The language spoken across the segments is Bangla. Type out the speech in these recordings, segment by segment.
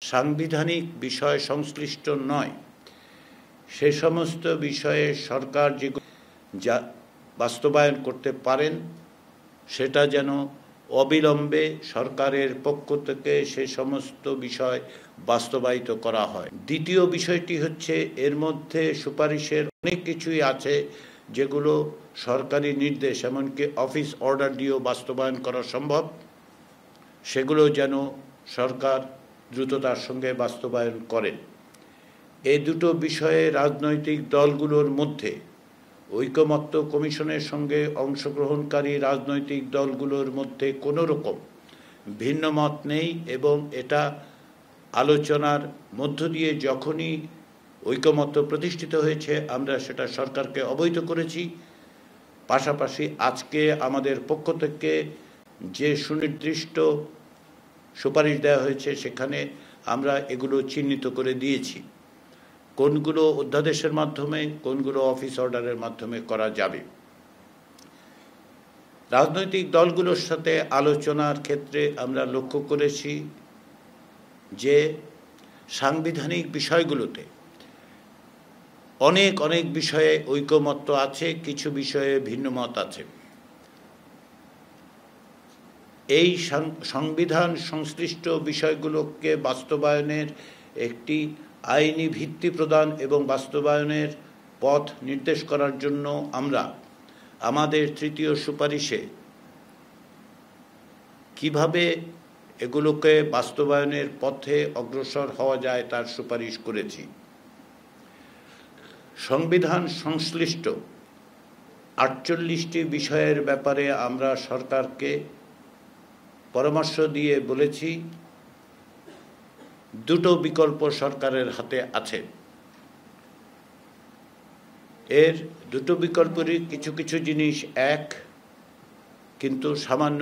সাংবিধানিক বিষয় সংশ্লিষ্ট নয় সে সমস্ত বিষয়ে সরকার যা বাস্তবায়ন করতে পারেন সেটা যেন অবিলম্বে সরকারের পক্ষ থেকে সে সমস্ত বিষয় বাস্তবায়িত করা হয়। দ্বিতীয় বিষয়টি হচ্ছে, এর মধ্যে সুপারিশের অনেক কিছুই আছে যেগুলো সরকারি নির্দেশ এমনকি অফিস অর্ডার দিয়েও বাস্তবায়ন করা সম্ভব, সেগুলো যেন সরকার দ্রুততার সঙ্গে বাস্তবায়ন করেন। এই দুটো বিষয়ে রাজনৈতিক দলগুলোর মধ্যে ঐকমত্য কমিশনের সঙ্গে অংশগ্রহণকারী রাজনৈতিক দলগুলোর মধ্যে কোনো রকম ভিন্ন মত নেই এবং এটা আলোচনার মধ্য দিয়ে যখনই ঐকমত্য প্রতিষ্ঠিত হয়েছে আমরা সেটা সরকারকে অবহিত করেছি। পাশাপাশি আজকে আমাদের পক্ষ থেকে যে সুনির্দিষ্ট সুপারিশ দেওয়া হয়েছে সেখানে আমরা এগুলো চিহ্নিত করে দিয়েছি, কোনগুলো অধ্যাদেশের মাধ্যমে কোনগুলো অফিস অর্ডারের মাধ্যমে করা যাবে। রাজনৈতিক দলগুলোর সাথে আলোচনার ক্ষেত্রে আমরা লক্ষ্য করেছি যে সাংবিধানিক বিষয়গুলোতে অনেক বিষয়ে ঐকমত্য আছে, কিছু বিষয়ে ভিন্নমত আছে। এই সংবিধান সংশ্লিষ্ট বিষয়গুলোকে বাস্তবায়নের একটি আইনি ভিত্তি প্রদান এবং বাস্তবায়নের পথ নির্দেশ করার জন্য আমরা আমাদের তৃতীয় সুপারিশে কিভাবে এগুলোকে বাস্তবায়নের পথে অগ্রসর হওয়া যায় তার সুপারিশ করেছি। সংবিধান সংশ্লিষ্ট 48টি বিষয়ের ব্যাপারে আমরা সরকারকে পরামর্শ দিয়ে বলেছি দুটো বিকল্প সরকারের হাতে আছে। এর দুটো বিকল্পেরই কিছু জিনিস এক, কিন্তু সামান্য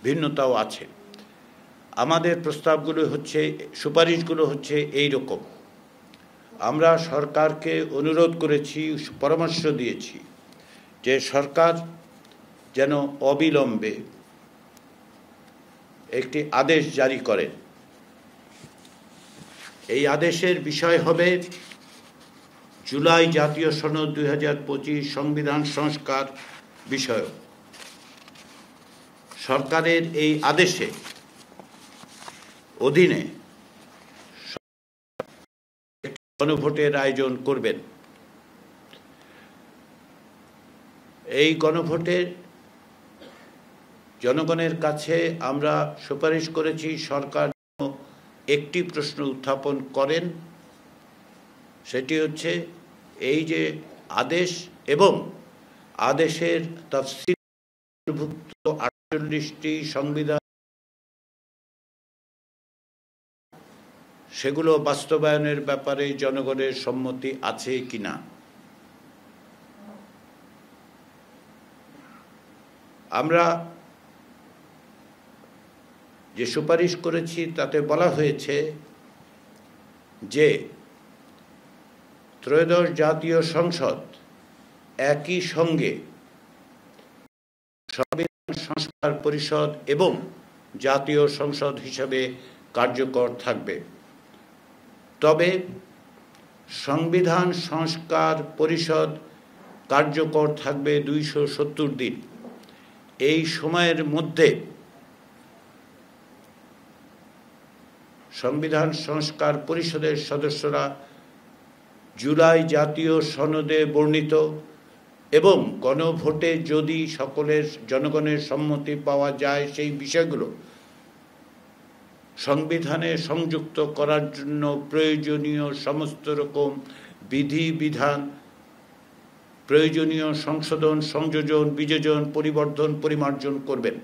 ভিন্নতাও আছে। আমাদের প্রস্তাবগুলো হচ্ছে, সুপারিশগুলো হচ্ছে এই রকম। আমরা সরকারকে অনুরোধ করেছি, পরামর্শ দিয়েছি যে সরকার যেন অবিলম্বে একটি আদেশ জারি করেন। এই আদেশের বিষয় হবে জুলাই জাতীয় সনদ 2025 সংবিধান সংস্কার বিষয়। সরকারের এই আদেশে অধীনে গণভোটের আয়োজন করবেন। এই গণভোটের জনগণের কাছে আমরা সুপারিশ করেছি সরকার একটি প্রশ্ন উত্থাপন করেন, সেটি হচ্ছে এই যে আদেশ এবং আদেশের তফসিলভুক্ত 48টি সংবিধান সেগুলো বাস্তবায়নের ব্যাপারে জনগণের সম্মতি আছে কিনা। আমরা যে সুপারিশ করেছি তাতে বলা হয়েছে যে ত্রয়োদশ জাতীয় সংসদ একই সঙ্গে সংবিধান সংস্কার পরিষদ এবং জাতীয় সংসদ হিসাবে কার্যকর থাকবে। তবে সংবিধান সংস্কার পরিষদ কার্যকর থাকবে 270 দিন। এই সময়ের মধ্যে সংবিধান সংস্কার পরিষদের সদস্যরা জুলাই জাতীয় সনদে বর্ণিত এবং গণভোটে যদি সকলের জনগণের সম্মতি পাওয়া যায় সেই বিষয়গুলো সংবিধানে সংযুক্ত করার জন্য প্রয়োজনীয় সমস্ত রকম বিধিবিধান, প্রয়োজনীয় সংশোধন, সংযোজন, বিযোজন, পরিবর্ধন, পরিমার্জন করবেন।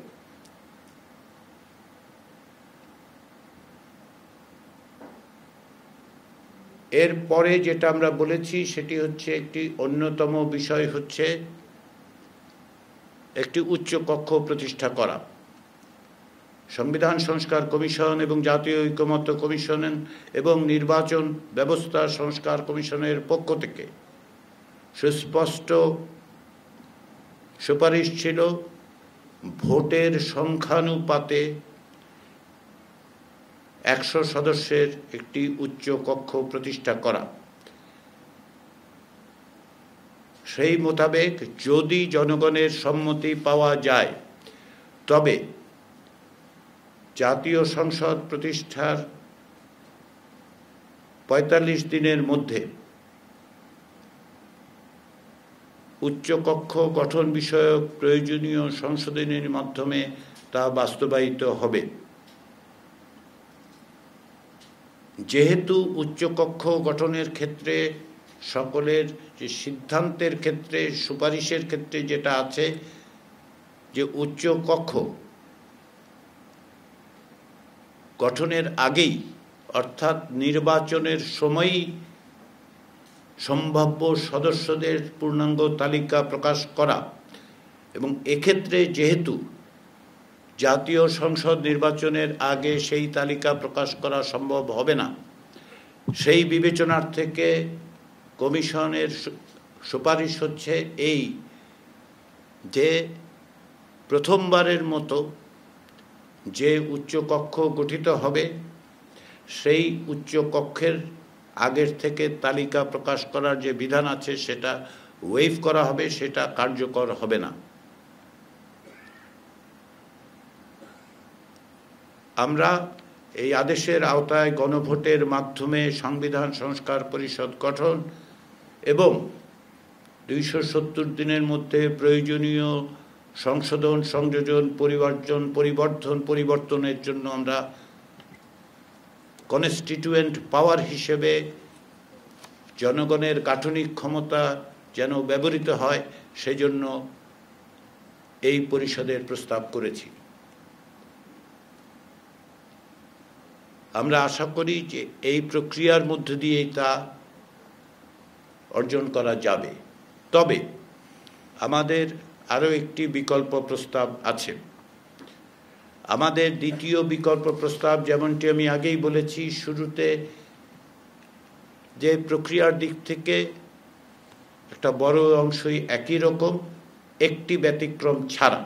এরপরে যেটা আমরা বলেছি সেটি হচ্ছে একটি অন্যতম বিষয় হচ্ছে একটি উচ্চ কক্ষ প্রতিষ্ঠা করা। সংবিধান সংস্কার কমিশন এবং জাতীয় ঐকমত্য কমিশন এবং নির্বাচন ব্যবস্থা সংস্কার কমিশনের পক্ষ থেকে সুস্পষ্ট সুপারিশ ছিল ভোটের সংখ্যানুপাতে 100 সদস্যের একটি উচ্চ কক্ষ প্রতিষ্ঠা করা। সেই মোতাবেক যদি জনগণের সম্মতি পাওয়া যায় তবে জাতীয় সংসদ প্রতিষ্ঠার ৪৫ দিনের মধ্যে উচ্চকক্ষ গঠন বিষয়ক প্রয়োজনীয় সংশোধনীর মাধ্যমে তা বাস্তবায়িত হবে। যেহেতু উচ্চকক্ষ গঠনের ক্ষেত্রে সকলের যে সিদ্ধান্তের ক্ষেত্রে সুপারিশের ক্ষেত্রে যেটা আছে যে উচ্চকক্ষ গঠনের আগেই অর্থাৎ নির্বাচনের সময়ই সম্ভাব্য সদস্যদের পূর্ণাঙ্গ তালিকা প্রকাশ করা, এবং এক্ষেত্রে যেহেতু জাতীয় সংসদ নির্বাচনের আগে সেই তালিকা প্রকাশ করা সম্ভব হবে না, সেই বিবেচনার থেকে কমিশনের সুপারিশ হচ্ছে এই যে প্রথমবারের মতো যে উচ্চকক্ষ গঠিত হবে সেই উচ্চকক্ষের আগের থেকে তালিকা প্রকাশ করার যে বিধান আছে সেটা ওয়েভ করা হবে, সেটা কার্যকর হবে না। আমরা এই আদেশের আওতায় গণভোটের মাধ্যমে সংবিধান সংস্কার পরিষদ গঠন এবং ২৭০ দিনের মধ্যে প্রয়োজনীয় সংশোধন, সংযোজন, পরিবর্তনের জন্য আমরা কনস্টিটিউয়েন্ট পাওয়ার হিসেবে জনগণের গাঠনিক ক্ষমতা যেন ব্যবহৃত হয় সেজন্য এই পরিষদের প্রস্তাব করেছি। আমরা আশা করি যে এই প্রক্রিয়ার মধ্য দিয়েই তা অর্জন করা যাবে। তবে আমাদের আরও একটি বিকল্প প্রস্তাব আছে। আমাদের দ্বিতীয় বিকল্প প্রস্তাব, যেমনটি আমি আগেই বলেছি শুরুতে, যে প্রক্রিয়ার দিক থেকে একটা বড় অংশই একই রকম, একটি ব্যতিক্রম ছাড়া।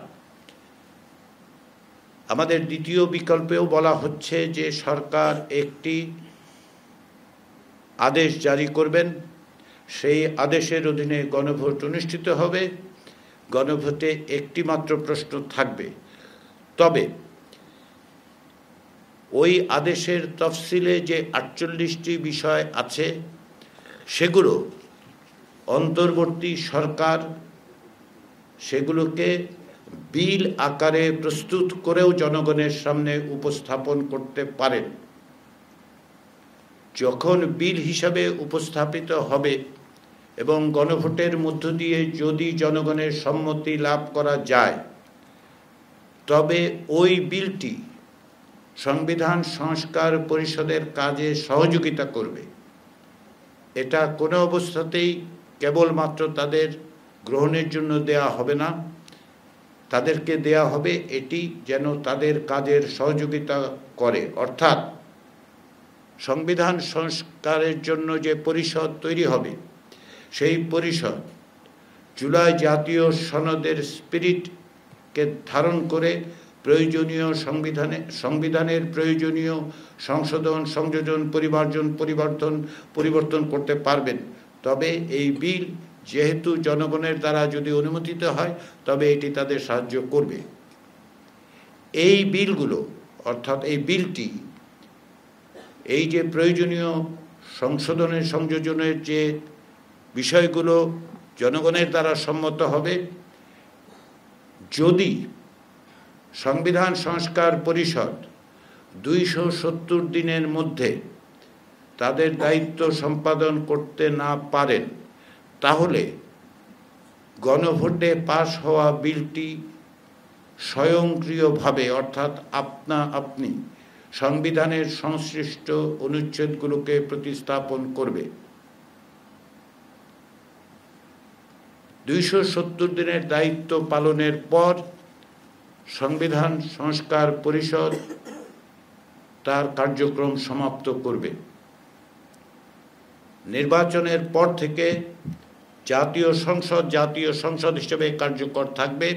আমাদের দ্বিতীয় বিকল্পেও বলা হচ্ছে যে সরকার একটি আদেশ জারি করবেন, সেই আদেশের অধীনে গণভোট অনুষ্ঠিত হবে। গণভোটে একটি মাত্র প্রশ্ন থাকবে, তবে ওই আদেশের তফসিলে যে ৪৮টি বিষয় আছে সেগুলো অন্তর্বর্তী সরকার সেগুলোকে বিল আকারে প্রস্তুত করেও জনগণের সামনে উপস্থাপন করতে পারেন। যখন বিল হিসাবে উপস্থাপিত হবে এবং গণভোটের মধ্য দিয়ে যদি জনগণের সম্মতি লাভ করা যায় তবে ওই বিলটি সংবিধান সংস্কার পরিষদের কাজে সহযোগিতা করবে। এটা কোনো অবস্থাতেই কেবলমাত্র তাদের গ্রহণের জন্য দেয়া হবে না, তাদেরকে দেয়া হবে এটি যেন তাদের কাজের সহযোগিতা করে। অর্থাৎ সংবিধান সংস্কারের জন্য যে পরিষদ তৈরি হবে সেই পরিষদ জুলাই জাতীয় সনদের স্পিরিটকে ধারণ করে প্রয়োজনীয় সংবিধানের প্রয়োজনীয় সংশোধন, সংযোজন, পরিবর্তন করতে পারবেন। তবে এই বিল যেহেতু জনগণের দ্বারা যদি অনুমোদিত হয় তবে এটি তাদের সাহায্য করবে। এই বিলগুলো অর্থাৎ এই বিলটি এই যে প্রয়োজনীয় সংশোধনের, সংযোজনের যে বিষয়গুলো জনগণের দ্বারা সম্মত হবে, যদি সংবিধান সংস্কার পরিষদ ২৭০ দিনের মধ্যে তাদের দায়িত্ব সম্পাদন করতে না পারেন তাহলে গণভোটে পাশ হওয়া বিলটি স্বয়ংক্রিয়ভাবে অর্থাৎ আপনি সংবিধানের সংশ্লিষ্ট অনুচ্ছেদগুলোকে প্রতিস্থাপন করবে। ২৭০ দিনের দায়িত্ব পালনের পর সংবিধান সংস্কার পরিষদ তার কার্যক্রম সমাপ্ত করবে। নির্বাচনের পর থেকে জাতীয় সংসদ হিসেবে কার্যকর থাকবে।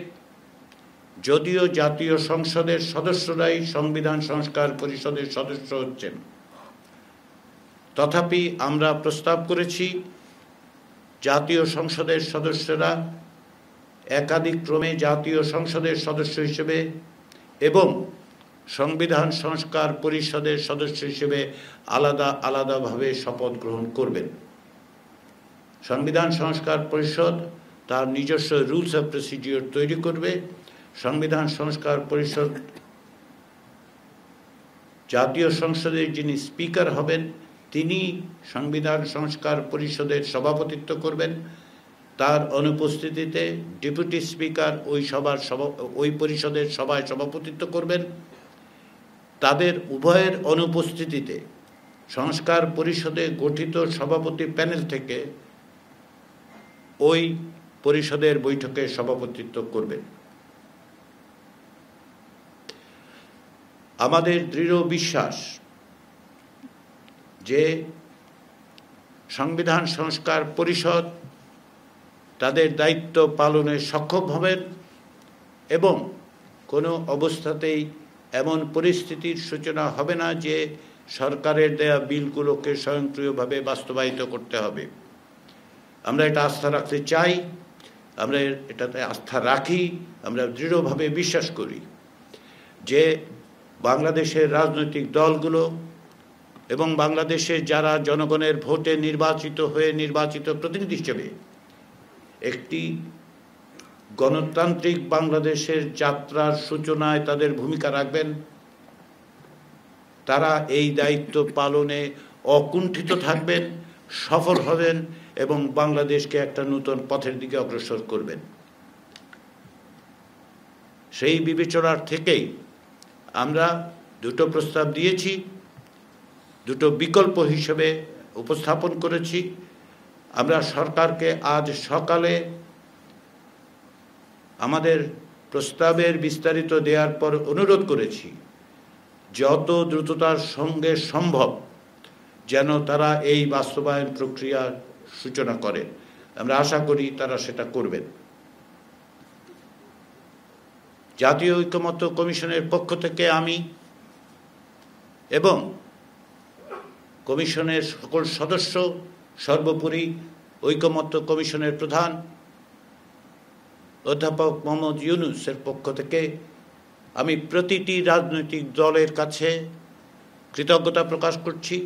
যদিও জাতীয় সংসদের সদস্যরাই সংবিধান সংস্কার পরিষদের সদস্য হচ্ছেন, তথাপি আমরা প্রস্তাব করেছি জাতীয় সংসদের সদস্যরা একাধিক ক্রমে জাতীয় সংসদের সদস্য হিসেবে এবং সংবিধান সংস্কার পরিষদের সদস্য হিসেবে আলাদা আলাদাভাবে শপথ গ্রহণ করবেন। সংবিধান সংস্কার পরিষদ তার নিজস্ব রুলস অফ প্রসিডিওর তৈরি করবে। সংবিধান সংস্কার পরিষদ জাতীয় সংসদের যিনি স্পিকার হবেন তিনি সংবিধান সংস্কার পরিষদের সভাপতিত্ব করবেন। তার অনুপস্থিতিতে ডেপুটি স্পিকার ওই পরিষদের সভায় সভাপতিত্ব করবেন। তাদের উভয়ের অনুপস্থিতিতে সংস্কার পরিষদে গঠিত সভাপতি প্যানেল থেকে ওই পরিষদের বৈঠকে সভাপতিত্ব করবেন। আমাদের দৃঢ় বিশ্বাস যে সংবিধান সংস্কার পরিষদ তাদের দায়িত্ব পালনে সক্ষম হবেন এবং কোনো অবস্থাতেই এমন পরিস্থিতির সূচনা হবে না যে সরকারের দেয়া বিলগুলোকে স্বয়ংক্রিয়ভাবে বাস্তবায়িত করতে হবে। আমরা এটা আস্থা রাখতে চাই, আমরা এটাতে আস্থা রাখি। আমরা দৃঢ়ভাবে বিশ্বাস করি যে বাংলাদেশের রাজনৈতিক দলগুলো এবং বাংলাদেশে যারা জনগণের ভোটে নির্বাচিত প্রতিনিধি হিসেবে একটি গণতান্ত্রিক বাংলাদেশের যাত্রার সূচনায় তাদের ভূমিকা রাখবেন, তারা এই দায়িত্ব পালনে অকুণ্ঠিত থাকবেন, সফল হবেন এবং বাংলাদেশকে একটা নতুন পথের দিকে অগ্রসর করবেন। সেই বিবেচনার থেকেই আমরা দুটো প্রস্তাব দিয়েছি, দুটো বিকল্প হিসেবে উপস্থাপন করেছি। আমরা সরকারকে আজ সকালে আমাদের প্রস্তাবের বিস্তারিত দেওয়ার পর অনুরোধ করেছি যত দ্রুততার সঙ্গে সম্ভব যেন তারা এই বাস্তবায়ন প্রক্রিয়ার সূচনা করে। আমরা আশা করি তারা সেটা করবেন। জাতীয় ঐকমত্য কমিশনের পক্ষ থেকে আমি এবং কমিশনের সকল সদস্য, সর্বোপরি ঐকমত্য কমিশনের প্রধান অধ্যাপক মোহাম্মদ ইউনূসের পক্ষ থেকে আমি প্রতিটি রাজনৈতিক দলের কাছে কৃতজ্ঞতা প্রকাশ করছি,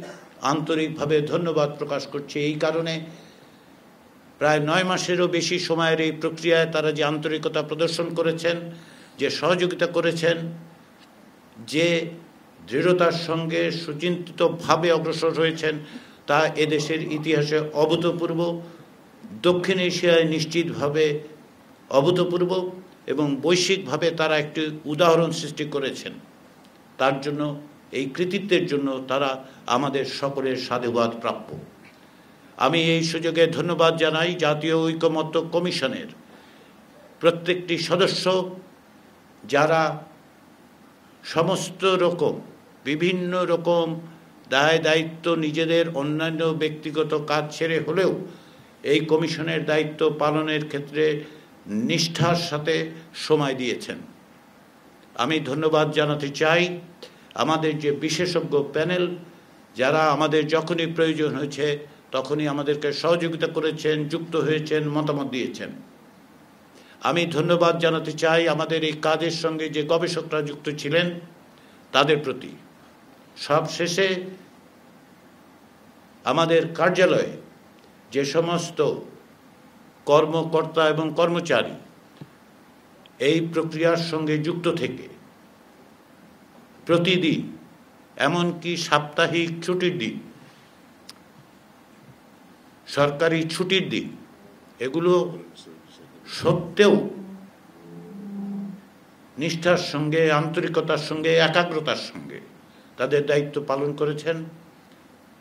আন্তরিকভাবে ধন্যবাদ প্রকাশ করছি। এই কারণে প্রায় 9 মাসেরও বেশি সময়ের এই প্রক্রিয়ায় তারা যে আন্তরিকতা প্রদর্শন করেছেন, যে সহযোগিতা করেছেন, যে দৃঢ়তার সঙ্গে সুচিন্তিতভাবে অগ্রসর হয়েছেন, তা এদেশের ইতিহাসে অভূতপূর্ব, দক্ষিণ এশিয়ায় নিশ্চিতভাবে অভূতপূর্ব এবং বৈশ্বিকভাবে তারা একটি উদাহরণ সৃষ্টি করেছেন। তার জন্য, এই কৃতিত্বের জন্য তারা আমাদের সকলের সাধুবাদ প্রাপ্য। আমি এই সুযোগে ধন্যবাদ জানাই জাতীয় ঐকমত্য কমিশনের প্রত্যেকটি সদস্য, যারা সমস্ত রকম বিভিন্ন রকম দায় দায়িত্ব নিজেদের অন্যান্য ব্যক্তিগত কাজ ছেড়ে হলেও এই কমিশনের দায়িত্ব পালনের ক্ষেত্রে নিষ্ঠার সাথে সময় দিয়েছেন। আমি ধন্যবাদ জানাতে চাই আমাদের যে বিশেষজ্ঞ প্যানেল, যারা আমাদের যখনই প্রয়োজন হয়েছে তখনই আমাদেরকে সহযোগিতা করেছেন, যুক্ত হয়েছেন, মতামত দিয়েছেন। আমি ধন্যবাদ জানাতে চাই আমাদের এই কাজের সঙ্গে যে গবেষকরা যুক্ত ছিলেন তাদের প্রতি। সবশেষে আমাদের কার্যালয়ে যে সমস্ত কর্মকর্তা এবং কর্মচারী এই প্রক্রিয়ার সঙ্গে যুক্ত থেকে প্রতিদিন, এমনকি সাপ্তাহিক ছুটির দিন, সরকারি ছুটির দিন, এগুলো সত্ত্বেও নিষ্ঠার সঙ্গে, আন্তরিকতার সঙ্গে, একাগ্রতার সঙ্গে তাদের দায়িত্ব পালন করেছেন,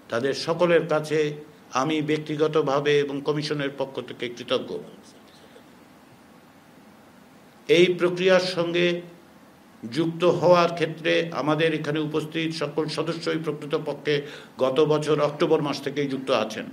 তাদের সকলের কাছে আমি ব্যক্তিগতভাবে এবং কমিশনের পক্ষ থেকে কৃতজ্ঞ। এই প্রক্রিয়ার সঙ্গে যুক্ত হওয়ার ক্ষেত্রে আমাদের এখানে উপস্থিত সকল সদস্যই প্রকৃতপক্ষে গত বছর অক্টোবর মাস থেকেই যুক্ত আছেন।